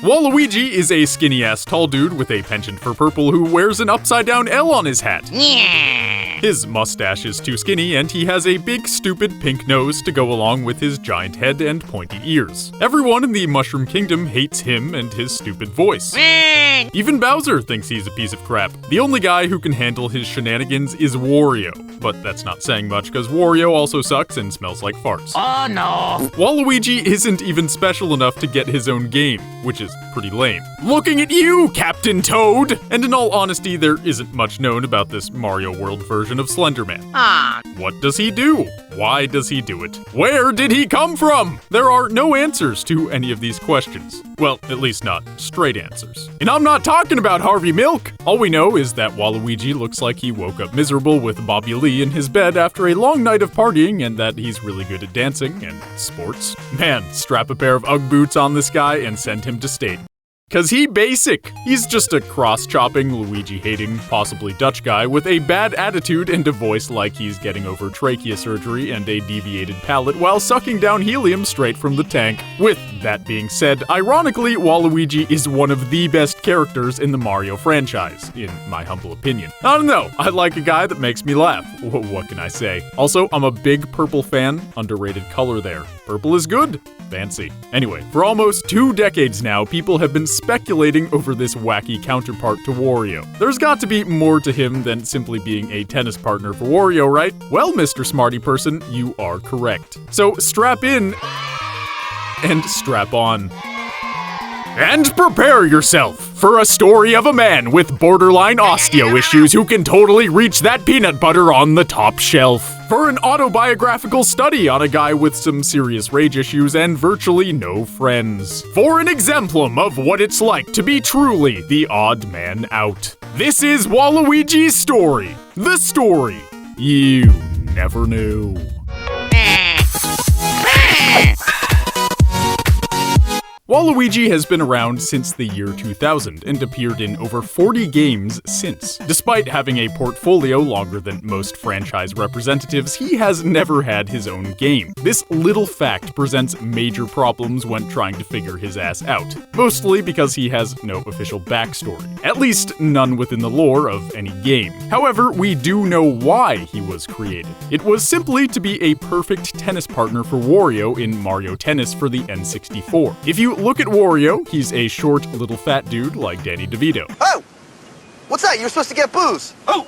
Waluigi is a skinny-ass tall dude with a penchant for purple who wears an upside-down L on his hat. His mustache is too skinny, and he has a big, stupid pink nose to go along with his giant head and pointy ears. Everyone in the Mushroom Kingdom hates him and his stupid voice. Even Bowser thinks he's a piece of crap. The only guy who can handle his shenanigans is Wario. But that's not saying much, because Wario also sucks and smells like farts. Oh no! Waluigi isn't even special enough to get his own game, which is pretty lame. Looking at you, Captain Toad! And in all honesty, there isn't much known about this Mario World version of Slender Man. What does he do? Why does he do it? Where did he come from? There are no answers to any of these questions. Well, at least not straight answers. And I'm not talking about Harvey Milk! All we know is that Waluigi looks like he woke up miserable with Bobby Lee in his bed after a long night of partying, and that he's really good at dancing and sports. Man, strap a pair of Ugg boots on this guy and send him to state. Cause he basic. He's just a cross-chopping, Luigi-hating, possibly Dutch guy with a bad attitude and a voice like he's getting over trachea surgery and a deviated palate while sucking down helium straight from the tank. With that being said, ironically, Waluigi is one of the best characters in the Mario franchise, in my humble opinion. I don't know, I like a guy that makes me laugh. What can I say? Also, I'm a big purple fan. Underrated color there. Purple is good. Fancy. Anyway, for almost 2 decades now, people have been speculating over this wacky counterpart to Wario. There's got to be more to him than simply being a tennis partner for Wario, right? Well, Mr. Smarty Person, you are correct. So strap in and strap on. And prepare yourself for a story of a man with borderline osteo issues who can totally reach that peanut butter on the top shelf. For an autobiographical study on a guy with some serious rage issues and virtually no friends. For an exemplum of what it's like to be truly the odd man out. This is Waluigi's story. The story you never knew. Waluigi has been around since the year 2000 and appeared in over 40 games since. Despite having a portfolio longer than most franchise representatives, he has never had his own game. This little fact presents major problems when trying to figure his ass out, mostly because he has no official backstory, at least none within the lore of any game. However, we do know why he was created. It was simply to be a perfect tennis partner for Wario in Mario Tennis for the N64. If you look at Wario, he's a short, little fat dude like Danny DeVito. Oh! What's that? You're supposed to get booze. Oh!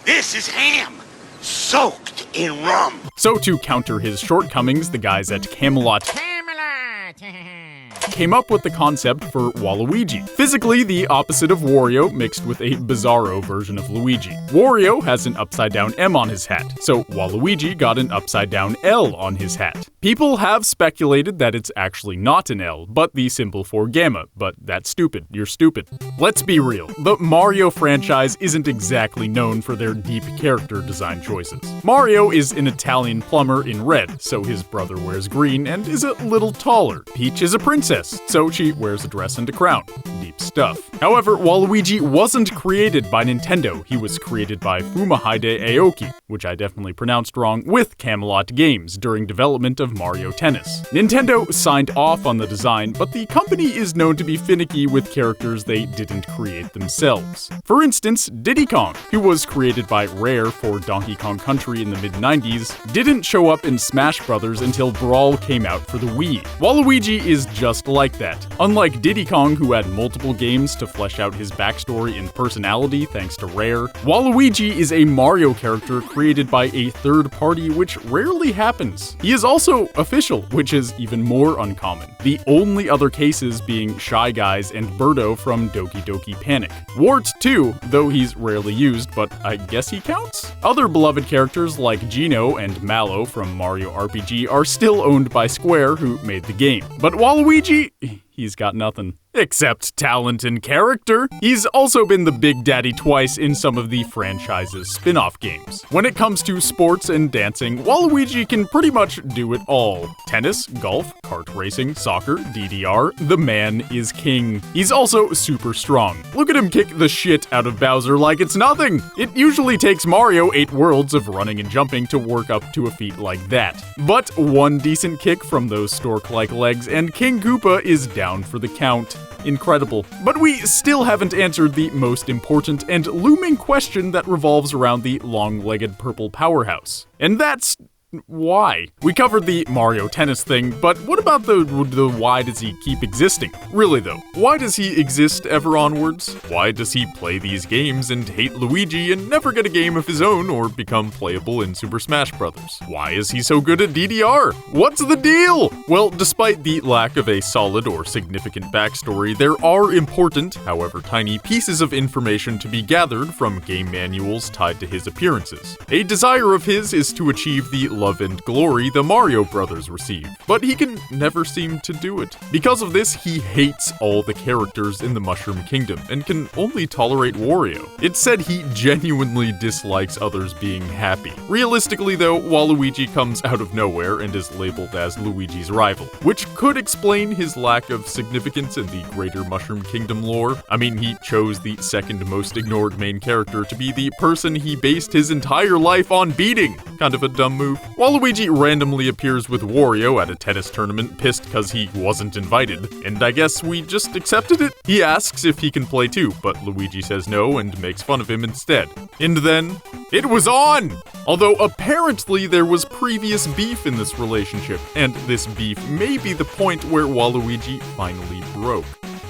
This is ham! Soaked in rum! So to counter his shortcomings, the guys at Camelot came up with the concept for Waluigi. Physically the opposite of Wario mixed with a bizarro version of Luigi. Wario has an upside-down M on his hat, so Waluigi got an upside-down L on his hat. People have speculated that it's actually not an L, but the symbol for gamma, but that's stupid. You're stupid. Let's be real. The Mario franchise isn't exactly known for their deep character design choices. Mario is an Italian plumber in red, so his brother wears green and is a little taller. Peach is a princess, so she wears a dress and a crown. Deep stuff. However, Waluigi wasn't created by Nintendo. He was created by FUMIHIDE AOKI, which I definitely pronounced wrong, with Camelot Games during development of Mario Tennis. Nintendo signed off on the design, but the company is known to be finicky with characters they didn't create themselves. For instance, Diddy Kong, who was created by Rare for Donkey Kong Country in the mid-90s, didn't show up in Smash Bros. Until Brawl came out for the Wii. Waluigi is just like that. Unlike Diddy Kong, who had multiple games to flesh out his backstory and personality thanks to Rare, Waluigi is a Mario character created by a third party, which rarely happens. He is also official, which is even more uncommon. The only other cases being Shy Guys and Birdo from Doki Doki Panic. Wart too, though he's rarely used, but I guess he counts? Other beloved characters like Geno and Mallow from Mario RPG are still owned by Square, who made the game. But Waluigi, he's got nothing. Except talent and character. He's also been the Big Daddy twice in some of the franchise's spin-off games. When it comes to sports and dancing, Waluigi can pretty much do it all. Tennis, golf, kart racing, soccer, DDR, the man is king. He's also super strong. Look at him kick the shit out of Bowser like it's nothing. It usually takes Mario 8 worlds of running and jumping to work up to a feat like that. But one decent kick from those stork-like legs and King Koopa is down for the count. incredible. But we still haven't answered the most important and looming question that revolves around the long-legged purple powerhouse. And that's why? We covered the Mario tennis thing, but what about the why does he keep existing? Really though, why does he exist ever onwards? Why does he play these games and hate Luigi and never get a game of his own or become playable in Super Smash Bros? Why is he so good at DDR? What's the deal? Well, despite the lack of a solid or significant backstory, there are important, however tiny, pieces of information to be gathered from game manuals tied to his appearances. A desire of his is to achieve the love and glory the Mario Brothers receive, but he can never seem to do it. Because of this, he hates all the characters in the Mushroom Kingdom and can only tolerate Wario. It's said he genuinely dislikes others being happy. Realistically though, Waluigi comes out of nowhere and is labeled as Luigi's rival, which could explain his lack of significance in the greater Mushroom Kingdom lore. I mean, he chose the second most ignored main character to be the person he based his entire life on beating. Kind of a dumb move. Waluigi randomly appears with Wario at a tennis tournament, pissed because he wasn't invited, and I guess we just accepted it. He asks if he can play too, but Luigi says no and makes fun of him instead. And then, it was on! Although apparently there was previous beef in this relationship, and this beef may be the point where Waluigi finally broke.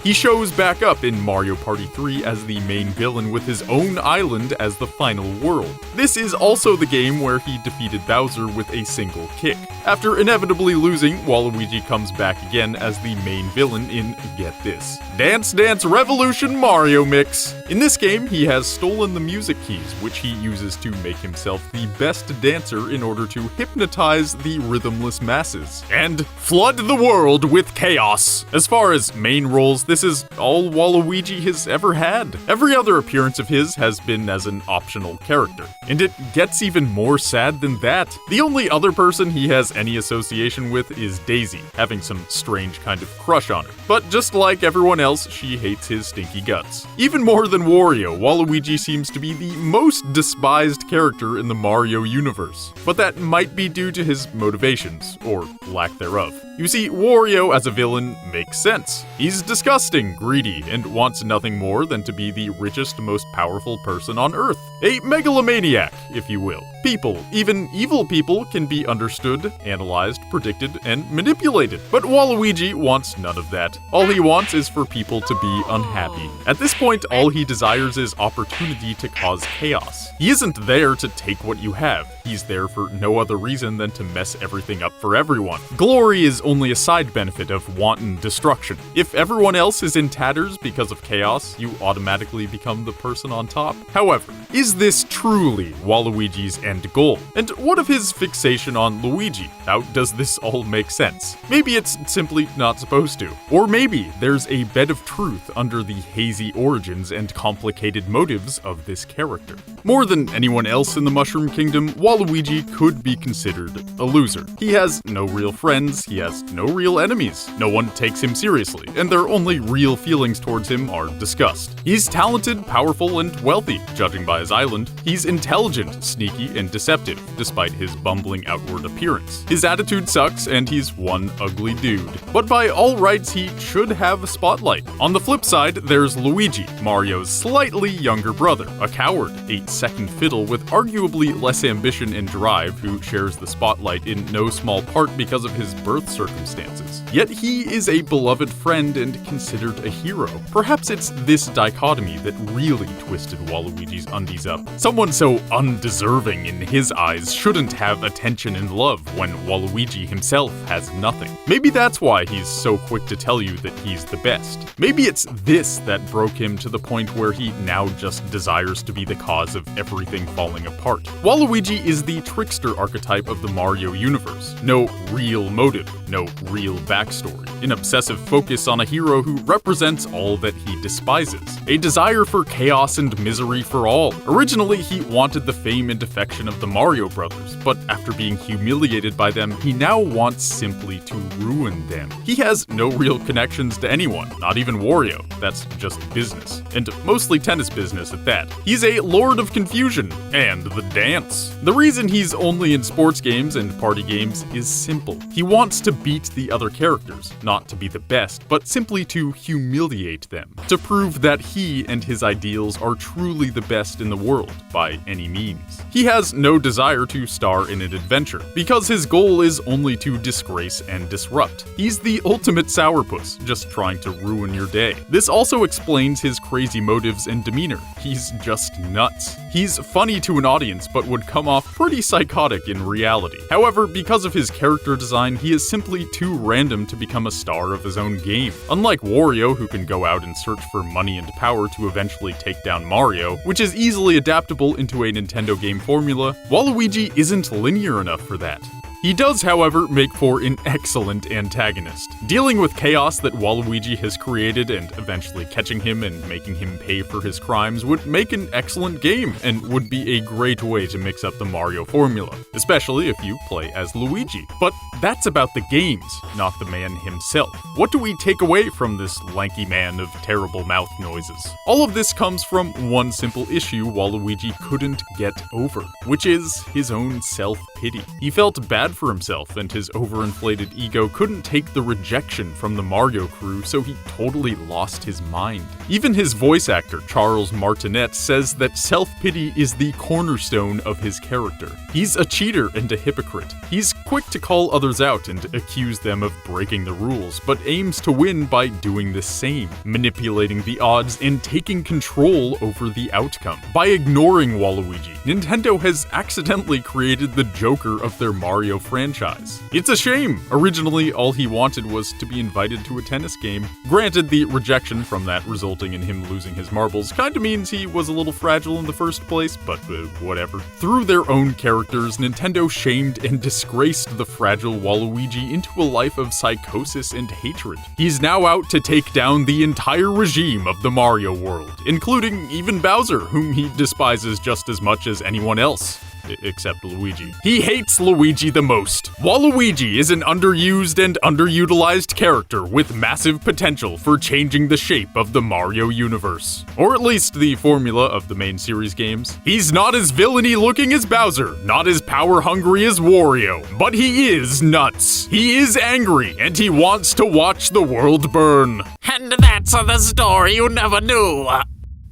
He shows back up in Mario Party 3 as the main villain with his own island as the final world. This is also the game where he defeated Bowser with a single kick. After inevitably losing, Waluigi comes back again as the main villain in, get this, Dance Dance Revolution Mario Mix. In this game, he has stolen the music keys, which he uses to make himself the best dancer in order to hypnotize the rhythmless masses and flood the world with chaos. As far as main roles, this is all Waluigi has ever had. Every other appearance of his has been as an optional character. And it gets even more sad than that. The only other person he has any association with is Daisy, having some strange kind of crush on her. But just like everyone else, she hates his stinky guts. Even more than Wario, Waluigi seems to be the most despised character in the Mario universe. But that might be due to his motivations, or lack thereof. You see, Wario as a villain makes sense. He's disgusting, greedy, and wants nothing more than to be the richest, most powerful person on Earth. A megalomaniac, if you will. People, even evil people, can be understood, analyzed, predicted, and manipulated. But Waluigi wants none of that. All he wants is for people to be unhappy. At this point, all he desires is opportunity to cause chaos. He isn't there to take what you have. He's there for no other reason than to mess everything up for everyone. Glory is only a side benefit of wanton destruction. If everyone else is in tatters because of chaos, you automatically become the person on top. However, is this truly Waluigi's end goal? And what of his fixation on Luigi? How does this all make sense? Maybe it's simply not supposed to. Or maybe there's a bed of truth under the hazy origins and complicated motives of this character. More than anyone else in the Mushroom Kingdom, Waluigi could be considered a loser. He has no real friends, he has no real enemies, no one takes him seriously, and their only real feelings towards him are disgust. He's talented, powerful, and wealthy, judging by his island. He's intelligent, sneaky, and deceptive, despite his bumbling outward appearance. His attitude sucks, and he's one ugly dude. But by all rights, he should have a spotlight. On the flip side, there's Luigi, Mario's slightly younger brother, a coward, a second fiddle with arguably less ambition and drive, who shares the spotlight in no small part because of his birth circumstances. Yet he is a beloved friend and considered a hero. Perhaps it's this dichotomy that really twisted Waluigi's undies up. Someone so undeserving in his eyes shouldn't have attention and love when Waluigi himself has nothing. Maybe that's why he's so quick to tell you that he's the best. Maybe it's this that broke him to the point where he now just desires to be the cause of everything falling apart. Waluigi is the trickster archetype of the Mario universe. No real motive, no real backstory. An obsessive focus on a hero who represents all that he despises. A desire for chaos and misery for all. Originally, he wanted the fame and affection of the Mario Brothers, but after being humiliated by them, he now wants simply to ruin them. He has no real connections to anyone, not even Wario. That's just business. And mostly tennis business at that. He's a lord of confusion, and the dance. The reason he's only in sports games and party games is simple. He wants to beat the other characters, not to be the best, but simply to humiliate them, to prove that he and his ideals are truly the best in the world by any means. He has no desire to star in an adventure, because his goal is only to disgrace and disrupt. He's the ultimate sourpuss, just trying to ruin your day. This also explains his crazy motives and demeanor. He's just nuts. He's funny to an audience, but would come off pretty psychotic in reality. However, because of his character design, he is simply too random to become a star of his own game. Unlike Wario, who can go out and search for money and power to eventually take down Mario, which is easily adaptable into a Nintendo game formula, Waluigi isn't linear enough for that. He does, however, make for an excellent antagonist. Dealing with chaos that Waluigi has created and eventually catching him and making him pay for his crimes would make an excellent game and would be a great way to mix up the Mario formula, especially if you play as Luigi. But that's about the games, not the man himself. What do we take away from this lanky man of terrible mouth noises? All of this comes from one simple issue Waluigi couldn't get over, which is his own self-pity. He felt bad for himself, and his overinflated ego couldn't take the rejection from the Mario crew, so he totally lost his mind. Even his voice actor, Charles Martinet, says that self-pity is the cornerstone of his character. He's a cheater and a hypocrite. He's quick to call others out and accuse them of breaking the rules, but aims to win by doing the same, manipulating the odds and taking control over the outcome. By ignoring Waluigi, Nintendo has accidentally created the Joker of their Mario franchise. It's a shame. Originally, all he wanted was to be invited to a tennis game. Granted, the rejection from that resulting in him losing his marbles kinda means he was a little fragile in the first place, but whatever. Through their own characters, Nintendo shamed and disgraced the fragile Waluigi into a life of psychosis and hatred. He's now out to take down the entire regime of the Mario world, including even Bowser, whom he despises just as much as anyone else. Except Luigi. He hates Luigi the most. Waluigi is an underused and underutilized character with massive potential for changing the shape of the Mario universe. Or at least the formula of the main series games. He's not as villainy looking as Bowser, not as power hungry as Wario, but he is nuts. He is angry, and he wants to watch the world burn. And that's the story you never knew.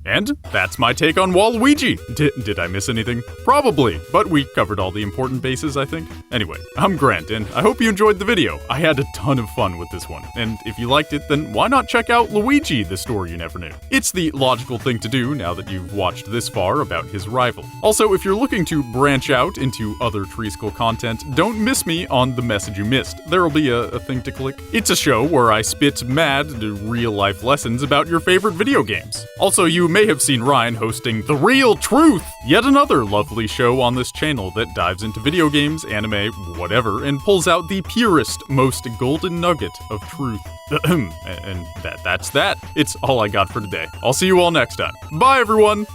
And that's my take on Waluigi. Did I miss anything? Probably, but we covered all the important bases, I think. Anyway, I'm Grant, and I hope you enjoyed the video. I had a ton of fun with this one, and if you liked it, then why not check out Luigi, the story you never knew? It's the logical thing to do now that you've watched this far about his rival. Also, if you're looking to branch out into other Treesicle content, don't miss me on The Message You Missed. There'll be a thing to click. It's a show where I spit mad, real-life lessons about your favorite video games. Also, you may have seen Ryan hosting The Real Truth, yet another lovely show on this channel that dives into video games, anime, whatever, and pulls out the purest, most golden nugget of truth. And that's that. It's all I got for today. I'll see you all next time. Bye, everyone!